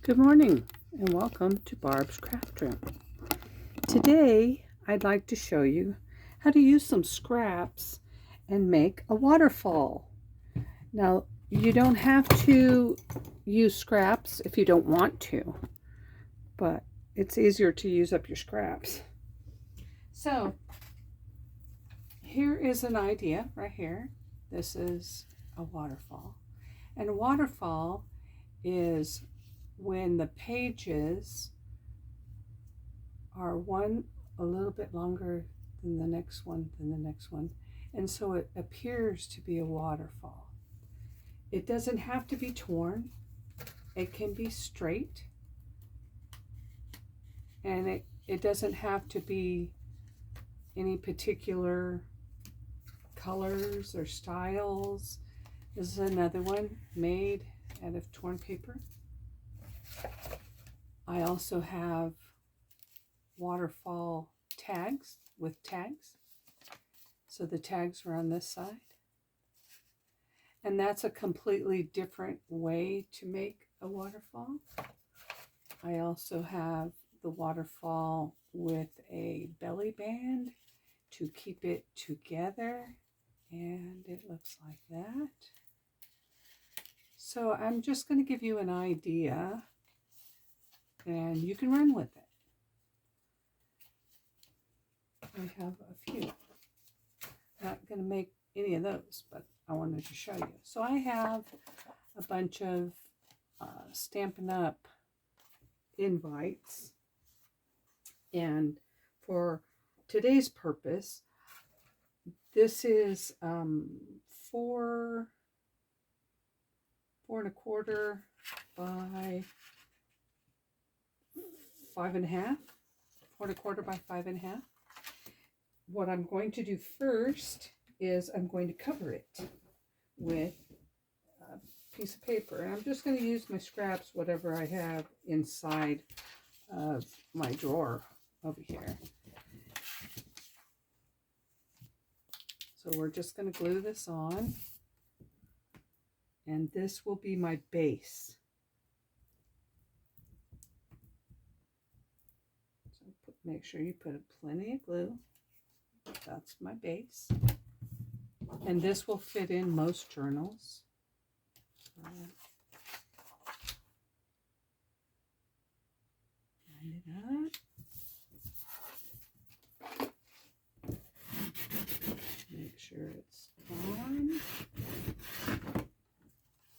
Good morning and welcome to Barb's Craft Room. Today I'd like to show you how to use some scraps and make a waterfall. Now you don't have to use scraps if you don't want to, but it's easier to use up your scraps. So here is an idea right here. This is a waterfall, and a waterfall is when the pages are one a little bit longer than the next one, and so it appears to be a waterfall. It doesn't have to be torn. It can be straight, and it doesn't have to be any particular colors or styles. This is another one made out of torn paper. I also have waterfall tags with tags. So the tags are on this side. And that's a completely different way to make a waterfall. I also have the waterfall with a belly band to keep it together. And it looks like that. So I'm just going to give you an idea and you can run with it. I have a few. Not going to make any of those, but I wanted to show you. So I have a bunch of Stampin' Up! Invites. And for today's purpose, this is 4 4¼ by 5½. 4¼ by 5½. What I'm going to do first is I'm going to cover it with a piece of paper. And I'm just going to use my scraps, whatever I have inside of my drawer over here. So we're just going to glue this on. And this will be my base. So make sure you put plenty of glue. That's my base. And this will fit in most journals. Line it up. Make sure it's on.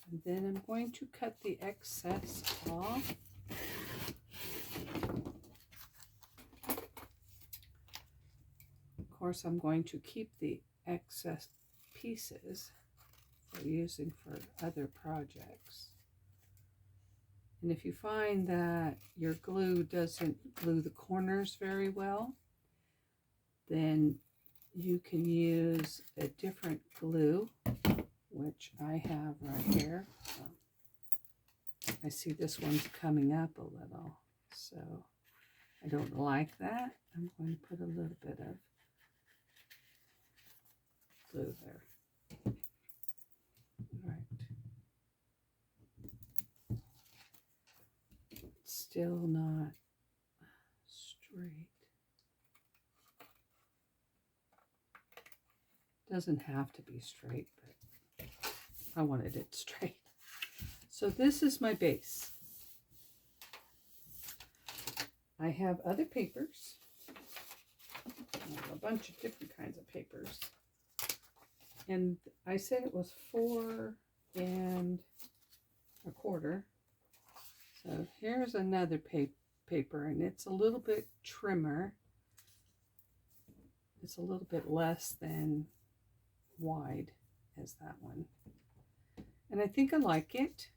And then I'm going to cut the excess off. Of course, I'm going to keep the excess pieces for using for other projects. And if you find that your glue doesn't glue the corners very well, then you can use a different glue, which I have right here. I see this one's coming up a little, so I don't like that. I'm going to put a little bit of glue there. All right. It's still not straight. Doesn't have to be straight, but I wanted it straight. So this is my base. I have other papers. I have a bunch of different kinds of papers. And I said it was 4 1/4. So here's another paper, and it's a little bit trimmer. It's a little bit less than wide as that one. And I think I like it.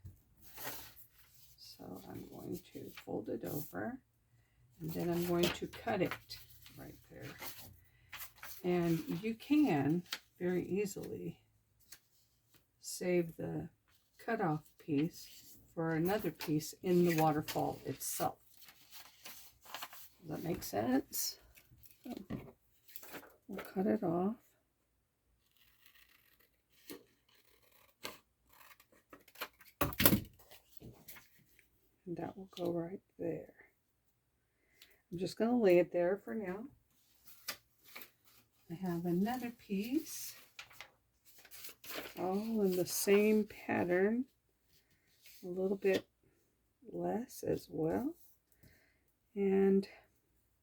So I'm going to fold it over, and then I'm going to cut it right there. And you can very easily save the cutoff piece for another piece in the waterfall itself. Does that make sense? So we'll cut it off. And that will go right there. I'm just going to lay it there for now. I have another piece, all in the same pattern, a little bit less as well. And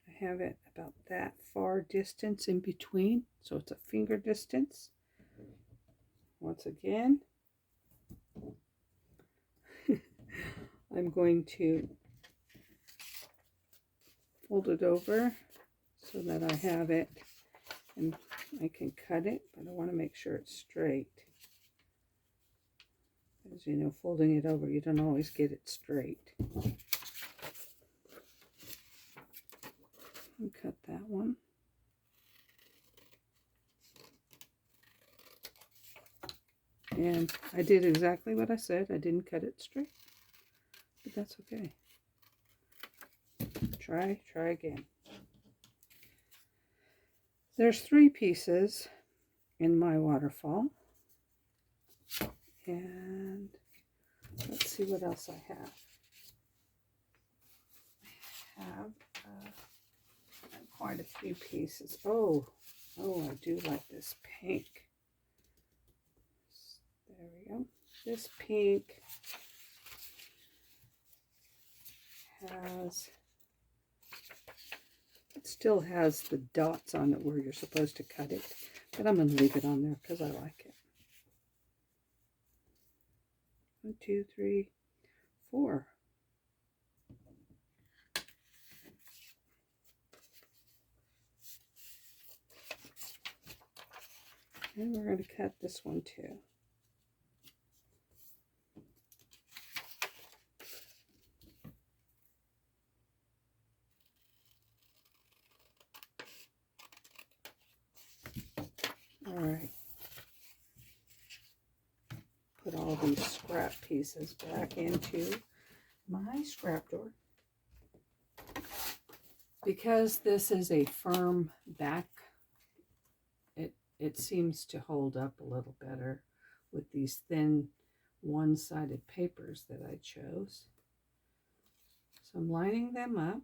I have it about that far distance in between, so it's a finger distance. Once again, I'm going to fold it over so that I have it and I can cut it, but I want to make sure it's straight. As you know, folding it over, you don't always get it straight. And cut that one. And I did exactly what I said. I didn't cut it straight, but that's okay. Try again. There's 3 pieces in my waterfall. And let's see what else I have. I have quite a few pieces. Oh, I do like this pink. There we go. This pink still has the dots on it where you're supposed to cut it, but I'm going to leave it on there because I like it. 1, 2, 3, 4. And we're going to cut this one too. All right. Put all these scrap pieces back into my scrap drawer. Because this is a firm back, it seems to hold up a little better with these thin one-sided papers that I chose. So I'm lining them up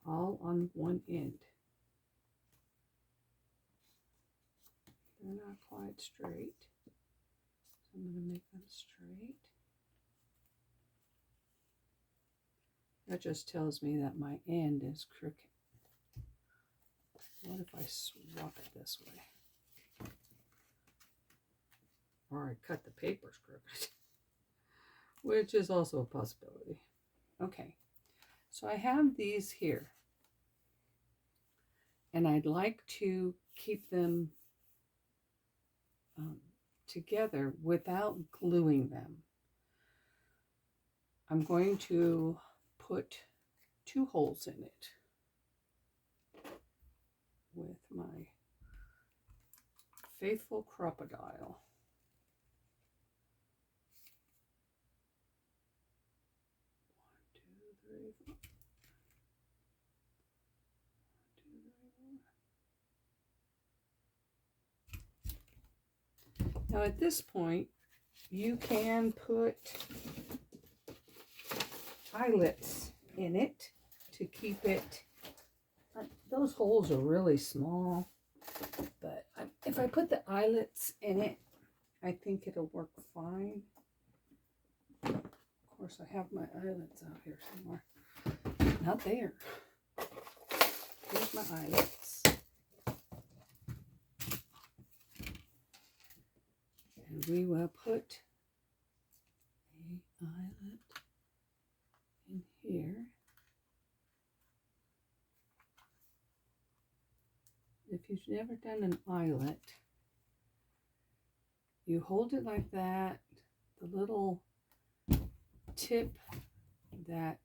all on one end. They're not quite straight, so I'm going to make them straight. That just tells me that my end is crooked. What if I swap it this way? Or I cut the papers crooked, which is also a possibility. Okay, so I have these here, and I'd like to keep them together without gluing them. I'm going to put 2 holes in it with my faithful crocodile. 1, 2, 3, 4. 1, 2, 3, 4. Now at this point, you can put eyelets in it to keep it. Those holes are really small, but if I put the eyelets in it, I think it'll work fine. Of course, I have my eyelets out here somewhere. Not there. Here's my eyelets. And we will put an eyelet in here. If you've never done an eyelet, you hold it like that. The little tip that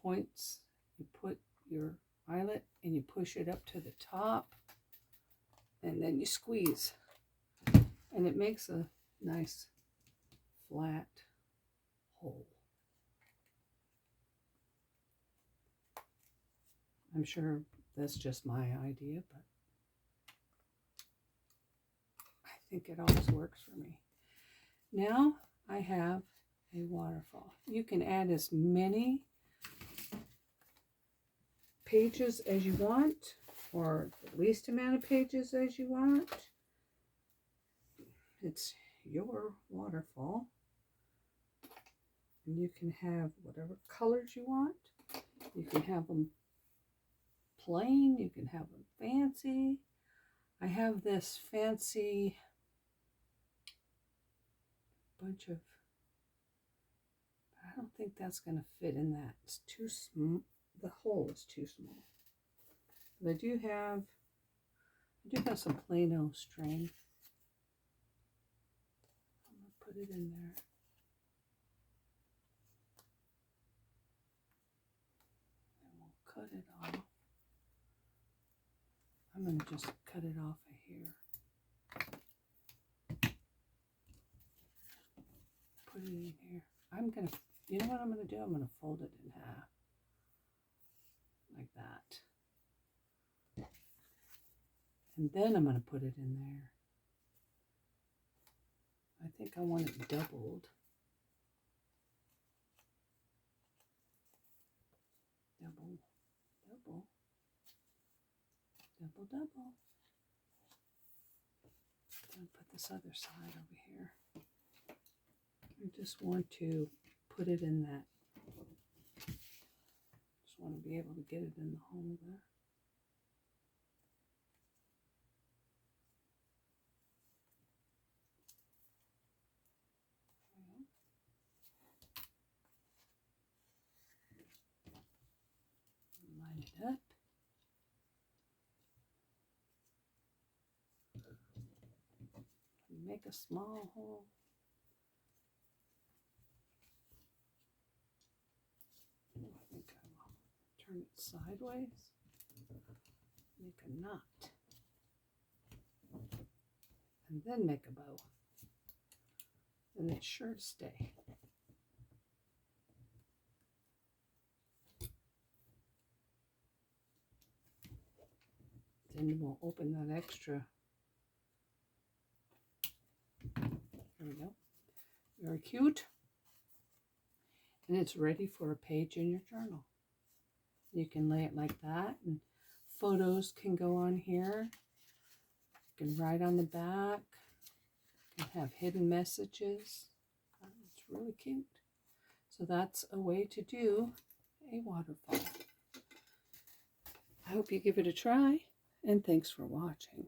points, you put your eyelet and you push it up to the top, and then you squeeze. And it makes a nice flat hole. I'm sure that's just my idea, but I think it always works for me. Now I have a waterfall. You can add as many pages as you want, or the least amount of pages as you want. It's your waterfall. And you can have whatever colors you want. You can have them plain, you can have them fancy. I have this fancy bunch of, I don't think that's going to fit in that. It's too small. The hole is too small. But I do have some Plano string. I'm going to put it in there. And we'll cut it off. I'm going to just cut it off of here. Put it in here. I'm going to, you know what I'm going to do? I'm going to fold it in half. Like that. And then I'm going to put it in there. I think I want it doubled. Double, double, double, double. And put this other side over here. I just want to put it in that. Just want to be able to get it in the hole there. Line it up. Make a small hole. I think I will turn it sideways. Make a knot. And then make a bow. And it's sure to stay. Then we'll open that extra. There we go. Very cute. And it's ready for a page in your journal. You can lay it like that, and photos can go on here. You can write on the back. You can have hidden messages. It's really cute. So that's a way to do a waterfall. I hope you give it a try, and thanks for watching.